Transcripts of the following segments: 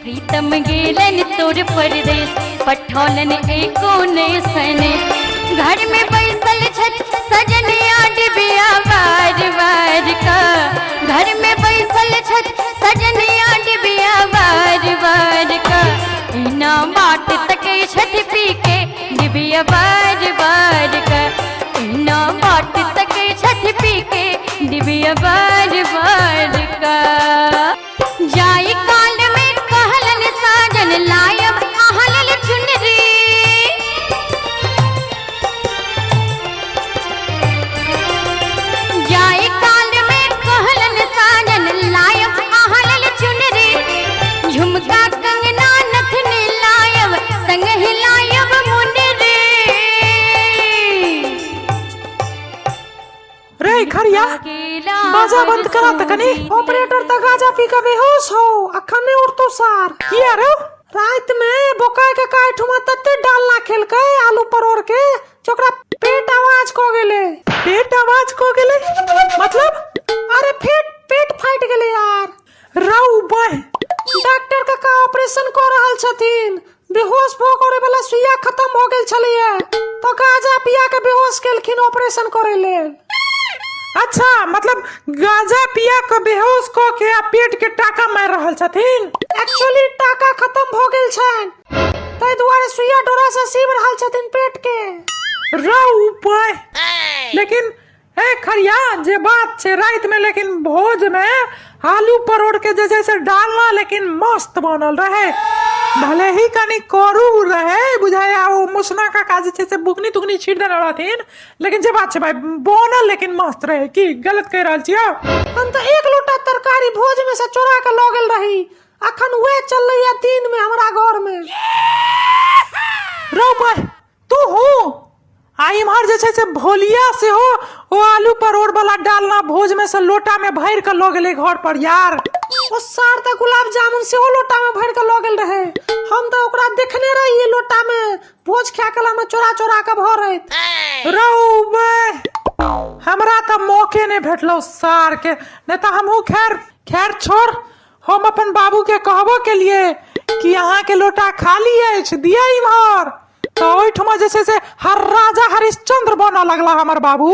प्रीतम गेलन तोर परदेश पठौलन एको नेसन घर में बैसल छत सजनिया डिबिया बार बार का घर में बैसल छत सजनिया डिबिया बार बार का इना बाट तके छत पी के डिबिया बार बार का इना बाट तके छत पी के डिबिया बार बार का जाई काल में कहलन साजन लायब आहलल चुनरी जाई काल में कहलन साजन लायब आहलल चुनरी झुमका कंगना नथनी लायब संग हिलायब मुनरी। रे खरिया बाजा बंद करा तकनी ऑपरेटर तक गाजा पी के बेहोश हो अखन ने उठ तो सार किया रे रात में बोका के काई ठुमा तत्ते डालना खेल के आलू परोर के चोकरा पेट आवाज को गेले मतलब अरे पेट फाट गेले यार राउ बह डॉक्टर का ऑपरेशन कर रहल छथिन बेहोश भ करे वाला सुइया खत्म हो गेल छलिए तो गाजा पिया के बेहोश केलखिन ऑपरेशन करे लेल। अच्छा मतलब गाजा पिया के बेहोश को के पेट के टाका मार रहल छथिन एक्चुअली टाका खत्म हो गेल छन तै दुआरे सुइया डोरा से सीब रहल छथिन पेट के राउ पाए। लेकिन ए खरिया जे बात छे रात में लेकिन भोज में आलू परोड़ के जैसे डालना लेकिन मस्त बनल रहे भले ही कनी करू रहे बुझाया वो मुसना का काज छे से बुकनी तुकनी छीट देने रहथिन लेकिन जे बात छे भाई बनल लेकिन मस्त रहे की गलत कह रहल छियै हम तो एक लोटा तरकारी भोज में से चोरा के ल गेल रही अखन वे चल रही है 3 में हमरा घर में रो भाई तू हो आई मार जैसे से भोलिया से हो वो आलू परोड़ वाला डालना भोज में से लोटा में भर के लो गेले घर पर यार वो सार तक गुलाब जामुन से वो लोटा में भर के लो गेल रहे हम तो ओकरा देखने रही लोटा में भोज खा कला में चोरा चोरा के भरत रौ बे हमरा तो मौके ने भेटलो सार के नहीं तो हमहू खैर छोड़ हम अपन बाबू के कहबो के लिए कि यहाँ के लोटा खाली है दिया इमहर तो ओठमा जैसे से हर राजा हरिश्चंद्र बना लगला हमार बाबू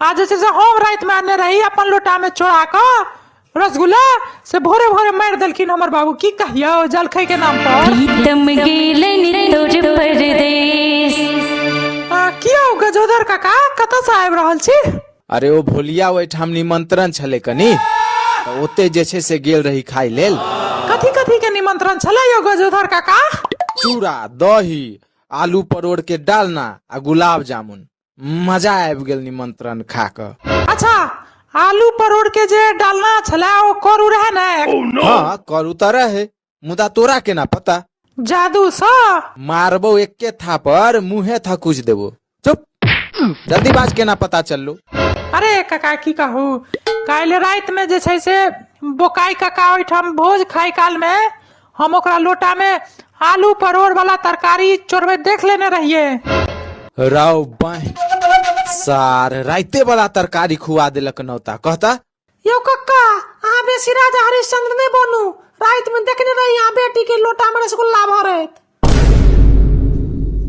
आज जैसे से हम रात में आने रही अपन लोटा में चोरा कर रसगुल्ला से भोरे भोरे मार देलखिन हमर बाबू की कहियो जलखै के नाम पर प्रीतम गेलन तोर परदेश कियो गजोदर काका कत से आबि रहल छी। अरे ओ भोलिया ओइठाम निमंत्रण छले कनी तो ओते जे छै से गेल रही खाइ लेल। कथी के निमंत्रण छले यो गजोदर काका। चूड़ा दही आलू परोड़ के डालना आ गुलाब जामुन मजा आबि गेल निमंत्रण खा के। अच्छा आलू परोड़ के जे डालना छले ओ करू रहे ने। हाँ करू त रहे मुदा तोरा केना पता। जादू सा मारबो एके थापर मुहे थकुच देबो चुप जल्दी बाज केना पता चललो। अरे काका की कहू काल्हि रात में जे छै से बोकाई काका ओइठाम भोज खाई काल में हम ओकरा लोटा में आलू परोड़ वाला तरकारी चोरबे देख लेने रहिए। राव बाह सार राइते वाला तरकारी खुआ देलक नौता कहता यो कक्का अहाँ बेसी राजा हरिश्चंद्र नहीं बनू रात में देखने रही यहाँ बेटी के लोटा में रसगुल्ला भरत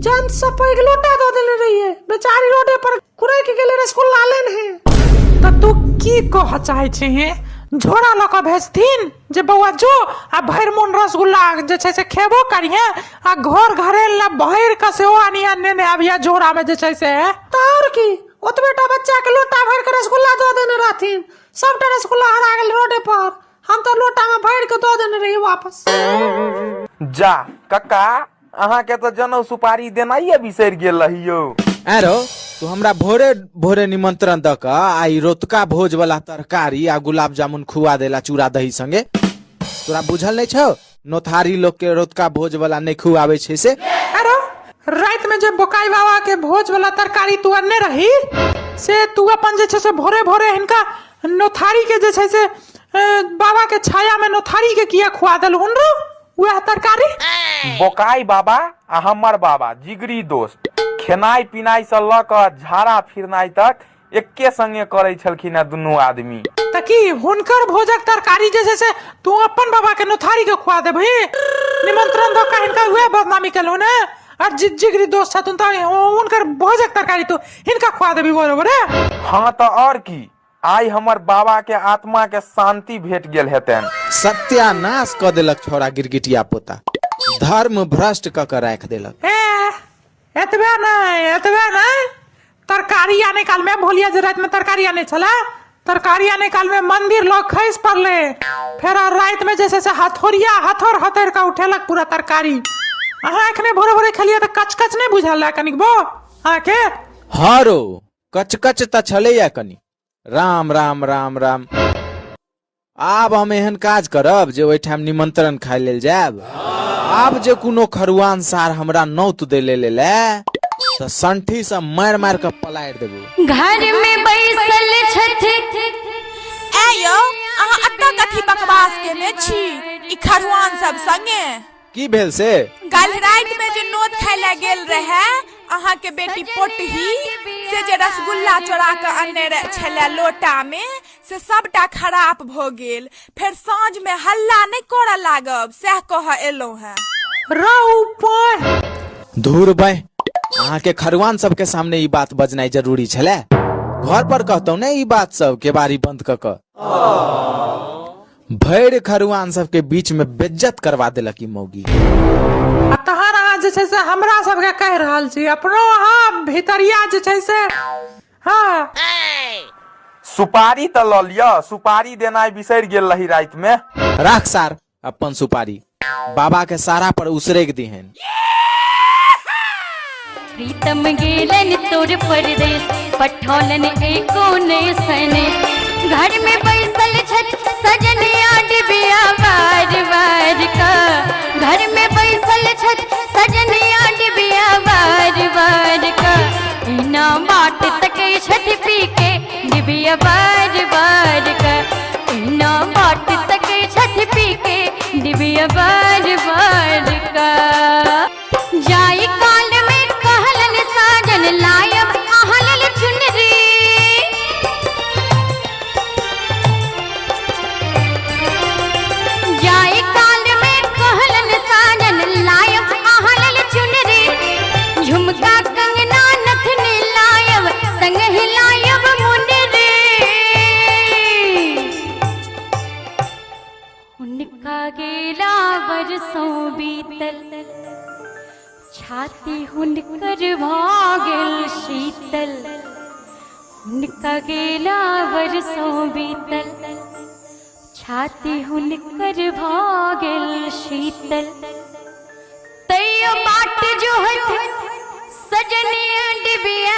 चंद सब पैग लोटा दो देने रहिए बेचारी रोडे पर कुड़ै के गेले रसगुल्ला लेन है त तू की कह चाहे छे झोरा ल के भेजथिन जे बौआ जो आ भैर मन रसगुल्ला जे छै से खेबो करिए आ घर घरे ला भैर के से आनी आने ने आबिया झोरा में जे छै से त और की ओतबेटा बच्चा के लोटा भर के रसगुल्ला दो देने रहथिन सबटा रसगुल्ला हरा गेल रोडे पर हम तो लोटा में भर के दो देने रही वापस। जा कक्का अहाँ के तो जनौ सुपारी देनाइए बिसरि गेल रहियो। आरो तू हमरा भोरे भोरे निमंत्रण द के आई रोतका भोज वाला तरकारी आ गुलाब जामुन खुआ देला चूड़ा दही संगे तोरा बुझल नहीं छौ नोथारी लोग के रोतका भोज वाला नहीं खुआवे छे से। अरे रात में जे बोकाई बाबा के भोज वाला तरकारी तू अन्ने रही से तू अपन जे छै से भोरे भोरे हिनका नोथारी के जे छै से बाबा के छाया में नोथारी के किया खुआ देल हुन रो वह तरकारी। बोकाई बाबा आ हमर बाबा जिगरी दोस्त खेनाई पिनाई से ल क झाड़ा फिरनाई तक एके संगे करे छलखिन दुनू आदमी। त की हुनकर भोजक तरकारी जैसे से तू अपन बाबा के नोथारी के खुआ देबही निमंत्रण दो का इनका हुए बदनामी कलो ना और जिगरी दोस्त छथुन तो उनकर भोजक तरकारी तो इनका खुआ देबी बरोबर है। हाँ तो और की आई हमर बाबा के आत्मा के शांति भेट गेल हेतन। सत्यानाश क देलक छोरा गिरगिटिया पोता, धर्म भ्रष्ट क के राख देलक। एतबे नहीं तरकारी आने काल में भोलिया जे रात में तरकारी आने चला, तरकारी आने काल में मंदिर लोग खैस पड़ले, फिर रात में जैसे हथोर हथेर का उठेलक पूरा तरकारी। अहाँ एखने भोरे भोरे खेलिए तो कच कच नहीं बुझल कनिक बो आके। हारो कच कच त छलैया कनी। राम राम राम राम। आब हम एहन काज करब जे ओहिठाम निमंत्रण खाय लेल जायब। आब जे कोनो खरुआन सार हमरा नौत दे ले तो संठी से मार मार के पलायर देबो। घर में बैसल छथि आयो अहाँ अत्ता कथी बकवास केने छी ई खरवान सब संगे। की भेल से? काल रात में जे नोत खाय ले गेल रहे अहाँ के बेटी पोटही से जे रसगुल्ला चोरा के अनने छले लोटा में से सबटा खराब भ गेल। फिर साँझ में हल्ला नहीं करऽ लागब सह कह एलौ है। धूर बह, अहाँ के खरवान सबके सामने ई बात बजनाई जरूरी छले। घर पर कहतौ ने ई बात सब के बारी बंद क के। भैर खरवान सबके बीच में बेइज्जत करवा देलक ई मौगी। तहन अहाँ जे छै से हमरा सबके कह रहल छी अपनो अहाँ भीतरिया जे छै से हाँ सुपारी त ल लिया, सुपारी देनाई बिसर गेल रही रात में। राख सार अपन सुपारी, बाबा के सारा पर उसरेग दिहन। प्रीतम गेलन तोर परदेश पठौलन एको ने सने। घर में बैसल छथ सजनिया डिबिया बार बार का। घर में बैसल छथ सजनिया डिबिया बार बार का। इना बाट तके छठ पी के डिबिया बार बार का। इना बाट तके छठ पी के डिबिया बार बार का। जाई काल में कहलन साजन लायब आहलल चुनरी। जाई काल में कहलन साजन लायब आहलल चुनरी। झुमका कंगना नथनी लायब संग हिलायब मुनरी। उनका गेला बरसों बीतल छाती हुनकर भागल शीतल। हुनका गेला बरसों बीतल छाती हुनकर भागल शीतल। तैयो बाट जो हथ सजनिया डिबिया